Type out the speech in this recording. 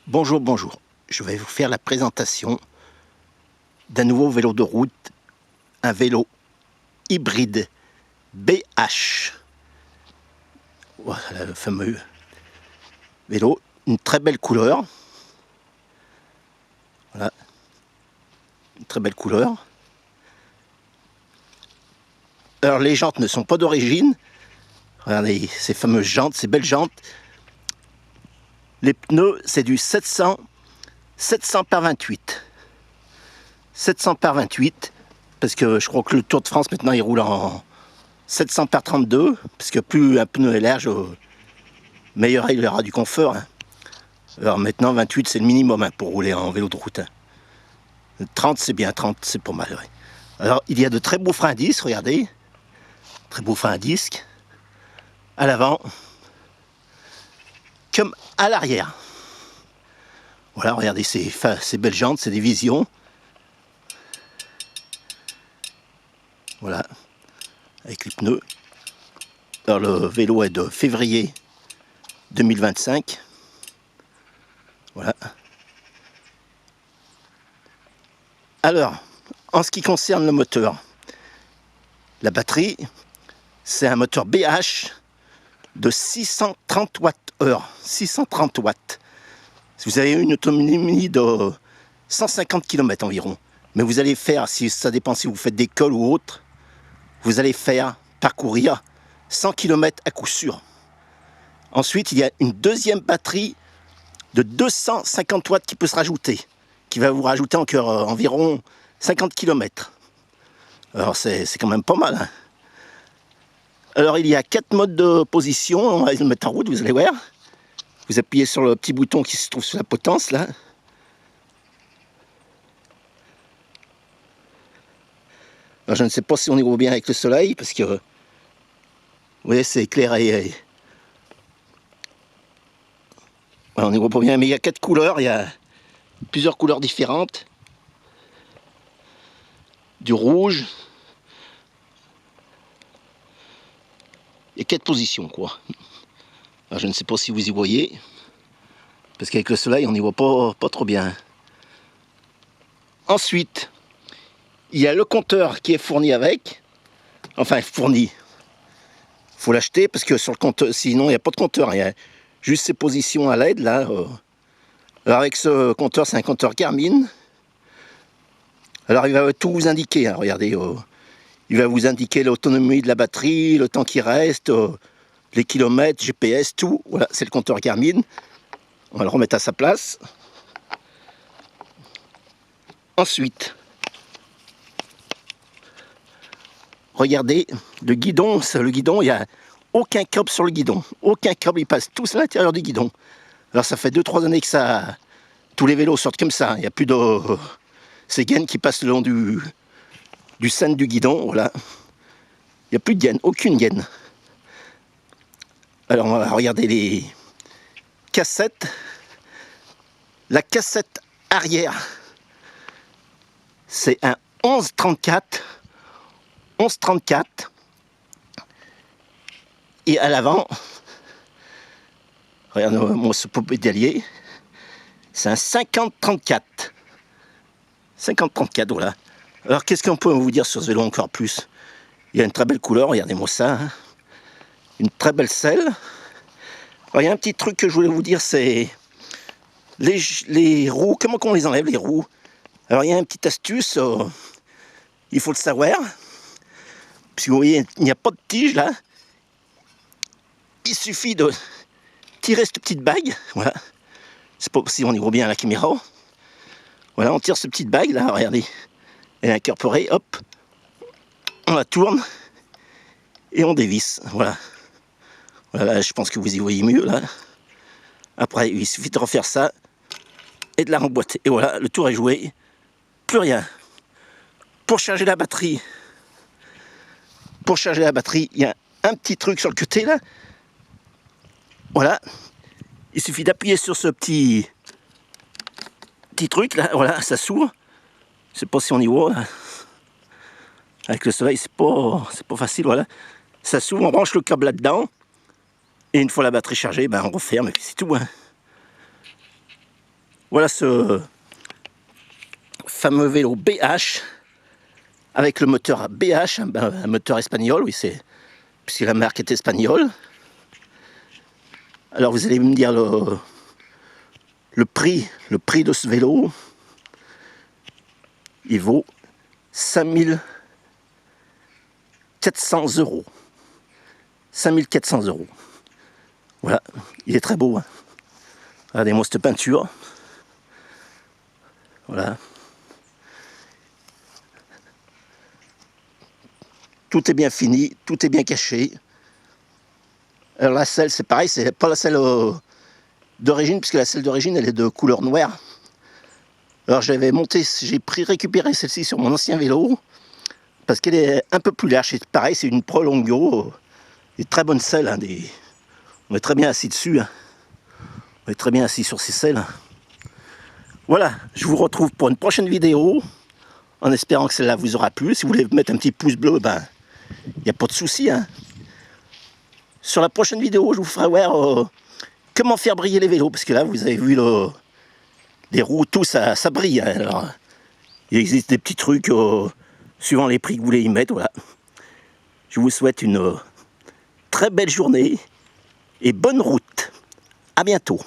Bonjour, bonjour. Je vais vous faire la présentation d'un nouveau vélo de route, un vélo hybride BH. Voilà le fameux vélo, une très belle couleur. Voilà, une très belle couleur. Alors les jantes ne sont pas d'origine. Regardez ces fameuses jantes, ces belles jantes. Les pneus, c'est du 700 par 28. 700 par 28, parce que je crois que le Tour de France maintenant il roule en 700 par 32, parce que plus un pneu est large, meilleur il aura du confort. Alors maintenant 28 c'est le minimum pour rouler en vélo de route. 30 c'est bien, 30 c'est pas mal. Ouais. Alors il y a de très beaux freins à disque, regardez. Très beaux freins à disque. À l'avant, comme à l'arrière. Voilà, regardez ces belles jantes, c'est des visions. Voilà, avec les pneus. Alors le vélo est de février 2025. Voilà. Alors, en ce qui concerne le moteur, la batterie, c'est un moteur BH de 630 Wh. 630 watts. Vous avez une autonomie de 150 km environ. Mais vous allez faire, si ça dépend si vous faites des cols ou autre, vous allez parcourir 100 km à coup sûr. Ensuite, il y a une deuxième batterie de 250 watts qui peut se rajouter, qui va vous rajouter encore environ 50 km. Alors c'est quand même pas mal. Hein. Alors il y a 4 modes de position, on va les mettre en route, vous allez voir. Vous appuyez sur le petit bouton qui se trouve sur la potence là. Alors, je ne sais pas si on y voit bien avec le soleil, parce que vous voyez c'est éclairé. On n'y voit pas bien, mais il y a 4 couleurs, il y a plusieurs couleurs différentes. Du rouge. Il y a 4 positions quoi. Alors, je ne sais pas si vous y voyez, parce qu'avec le soleil on n'y voit pas trop bien. Ensuite, il y a le compteur qui est fourni avec. Enfin, fourni. Il faut l'acheter parce que sur le compteur, sinon il n'y a pas de compteur. Il y a juste ces positions à LED là. Alors avec ce compteur, c'est un compteur Garmin. Alors il va tout vous indiquer. Hein, regardez, il va vous indiquer l'autonomie de la batterie, le temps qui reste, les kilomètres, GPS, tout. Voilà, c'est le compteur Garmin. On va le remettre à sa place. Ensuite, regardez, le guidon, il n'y a aucun câble sur le guidon. Aucun câble, il passe tous à l'intérieur du guidon. Alors ça fait 2-3 années que tous les vélos sortent comme ça. Il n'y a plus de ces gaines qui passent le long du centre du guidon. Voilà. Il n'y a plus de gaine, aucune gaine. Alors on va regarder les cassettes. La cassette arrière, c'est un 1134. 1134. Et à l'avant, regardez-moi ce pédalier, c'est un 5034. 5034, voilà. Alors qu'est-ce qu'on peut vous dire sur ce vélo encore plus? Il y a une très belle couleur, regardez-moi ça. Hein. Une très belle selle. Alors il y a un petit truc que je voulais vous dire, c'est les roues, comment on les enlève les roues? Alors il y a une petite astuce, il faut le savoir. Parce que vous voyez, il n'y a pas de tige là. Il suffit de tirer cette petite bague, voilà. C'est pas si on y voit bien à la caméra. Voilà, on tire cette petite bague là, regardez. Elle est incorporée, hop. On la tourne et on dévisse, voilà. Voilà, je pense que vous y voyez mieux là. Après, il suffit de refaire ça et de la remboîter. Et voilà, le tour est joué. Plus rien. Pour charger la batterie, il y a un petit truc sur le côté là. Voilà. Il suffit d'appuyer sur ce petit truc là. Voilà, ça s'ouvre. Je sais pas si on y voit là. Avec le soleil, c'est pas facile. Voilà. Ça s'ouvre, on branche le câble là-dedans. Et une fois la batterie chargée, ben on referme et puis c'est tout. Hein. Voilà ce fameux vélo BH avec le moteur BH, un moteur espagnol, oui, c'est puisque la marque est espagnole. Alors vous allez me dire le prix de ce vélo, il vaut 5400 €. 5400 €. Voilà, il est très beau. Hein. Regardez-moi cette peinture. Voilà. Tout est bien fini, tout est bien caché. Alors la selle, c'est pareil, c'est pas la selle d'origine, puisque la selle d'origine, elle est de couleur noire. Alors j'avais monté, j'ai récupéré celle-ci sur mon ancien vélo, parce qu'elle est un peu plus large. C'est pareil, c'est une Prolongo, des très bonnes selles. Hein, on est très bien assis dessus. Hein. On est très bien assis sur ces selles. Voilà, je vous retrouve pour une prochaine vidéo, en espérant que celle-là vous aura plu. Si vous voulez mettre un petit pouce bleu, ben, il n'y a pas de souci. Hein. Sur la prochaine vidéo, je vous ferai voir comment faire briller les vélos, parce que là, vous avez vu les roues, tout ça brille. Hein. Alors, il existe des petits trucs suivant les prix que vous voulez y mettre. Voilà. Je vous souhaite une très belle journée et bonne route. À bientôt.